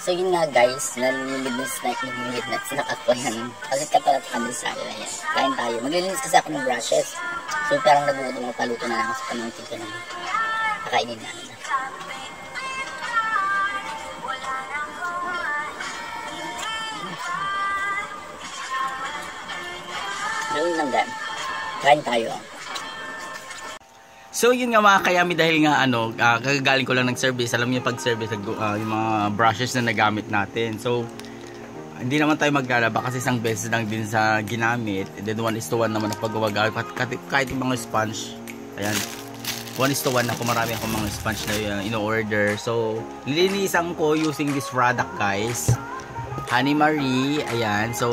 So yun nga guys, nalilid na snack ako yan. Pagkat ka pala kami sa akin na yan. Kain tayo. Maglilinis kasi ako ng brushes. So parang nagugutom, paluto na lang ako sa pamangkin ko na kakainin namin. Gawin lang gan. Kain tayo. So yun nga mga kayami, dahil nga kagagaling ko lang ng service. Alam niyo pag service yung mga brushes na nagamit natin. So hindi naman tayo maglalaba kasi isang beses lang din sa ginamit. And then 1:1 naman ang paggawa kahit yung mga sponge. Ayan. 1:1 ako, marami akong mga sponge na in-order. So nilinisan ko using this product guys. Honey Marie. Ayan. So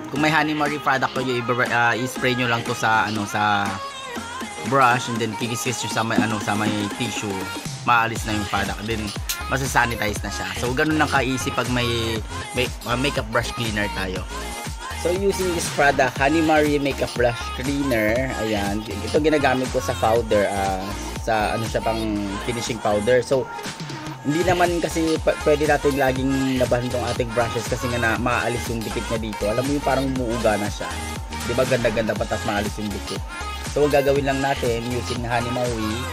kung may Honey Marie product kayo, i-spray nyo lang to sa sa brush, and then kikis-kis nyo sa may tissue, maalis na yung product, then masasanitize na siya. So ganun lang kaisi pag may makeup brush cleaner tayo. So using this product, Honey Marie makeup brush cleaner, ayan, ito ginagamit ko sa powder, sa siya pang finishing powder. So hindi naman kasi pwede natin laging labahan tong ating brushes kasi nga maalis yung dikit niya dito. Alam mo yung parang muuga na siya, di ba, ganda-ganda patas maalis yung dikit. So gagawin lang natin using Honey Marie,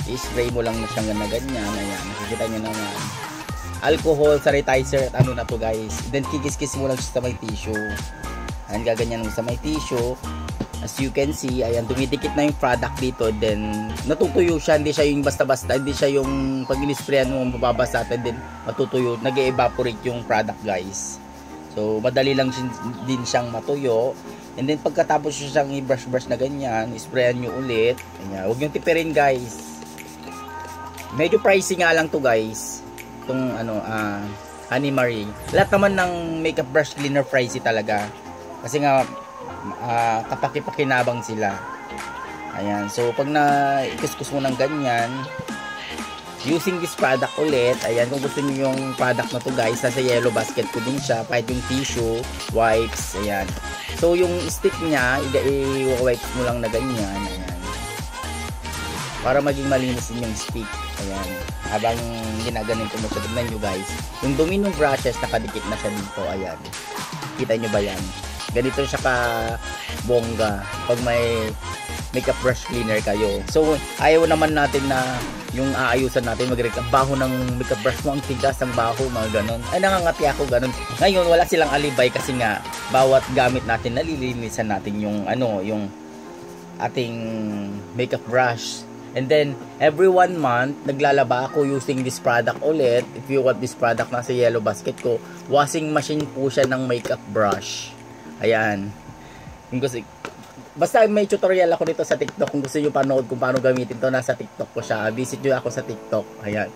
i-spray mo lang na siyang ganyan. Ayan, nakikita nyo naman. Alcohol, sanitizer, at na to guys. Then kikis-kis mo lang siya sa may tissue. Ayan, gaganyan mo sa may tissue. As you can see, ayan, dumidikit na yung product dito. Then natutuyo siya, hindi siya yung basta-basta, hindi siya yung pag in-sprayan mo mababasa, then matutuyo, nag-evaporate yung product guys. So madali lang din siyang matuyo. And then pagkatapos nyo siyang i-brush na ganyan, isprayan nyo ulit. Ayan, huwag nyo tipirin guys. Medyo pricey nga lang to guys. Itong Honey Marie. Lahat naman ng makeup brush cleaner pricey talaga. Kasi nga kapaki-pakinabang sila. Ayan, so pag na-ikuskus mo ng ganyan, using this product ulit, ayan, kung gusto niyo yung product na to guys, nasa yellow basket ko din siya, kahit yung tissue, wipes, ayan. So yung stick niya, i-wipes mo lang na ganyan, ayan, para maging malinis din yung stick, ayan. Habang ginaganin ko mo siya, tignan nyo guys, yung dumi ng brushes, nakadikit na siya dito, ayan. Kita nyo ba yan? Ganito siya ka bongga pag may makeup brush cleaner kayo. So ayaw naman natin na yung aayusan natin, ang baho ng makeup brush mo, ang tigas, ang baho, mga ganon. Ay, nangangati ako ganon. Ngayon wala silang alibay kasi nga bawat gamit natin nalilinisan natin yung yung ating makeup brush. And then every 1 month naglalaba ako using this product ulit. If you want this product, nasa yellow basket ko. Washing machine po siya ng makeup brush. Ayan. Basta may tutorial ako dito sa TikTok. Kung gusto nyo panood kung paano gamitin to, nasa TikTok ko siya. Visit nyo ako sa TikTok. Ayan.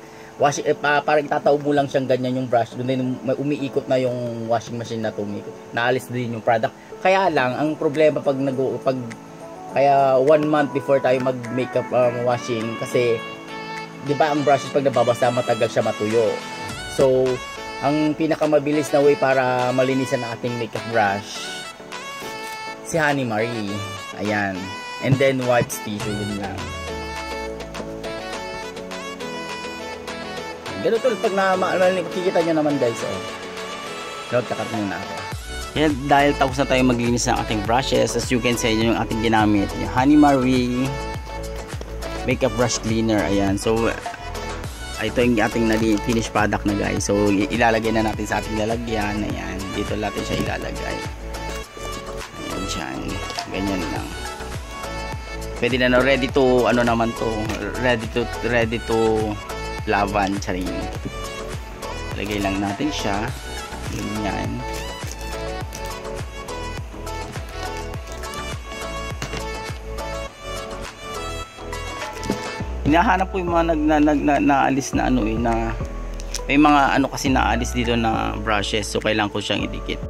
Parang itatawag mo lang siyang ganyan yung brush. Doon din umiikot na yung washing machine na tumikot. Naalis din yung product. Kaya lang, ang problema kaya 1 month before tayo mag makeup washing, kasi di ba ang brushes pag nababasa matagal siya matuyo. So ang pinakamabilis na way para malinisan ang ating makeup brush, si Honey Marie. Ayan. And then wipes tissue din lang. Ganito pag makikita nyo naman guys. Nagtakat muna ako. Yan, dahil tapos na tayo maglinis ng ating brushes, as you can see, yung ating ginamit, yung Honey Marie makeup brush cleaner. Ayan. So ito yung ating finished product na guys. So ilalagay na natin sa ating lalagyan. Ayan. Dito natin siya ilalagay. Ayan dyan. Ganyan lang. Pwede na, ready to naman to. Ready to laban. Charing. Lagay lang natin siya. Ganyan. Hinahanap ko yung mga naalis na na may mga kasi naalis dito na brushes, so kailangan ko siyang idikit.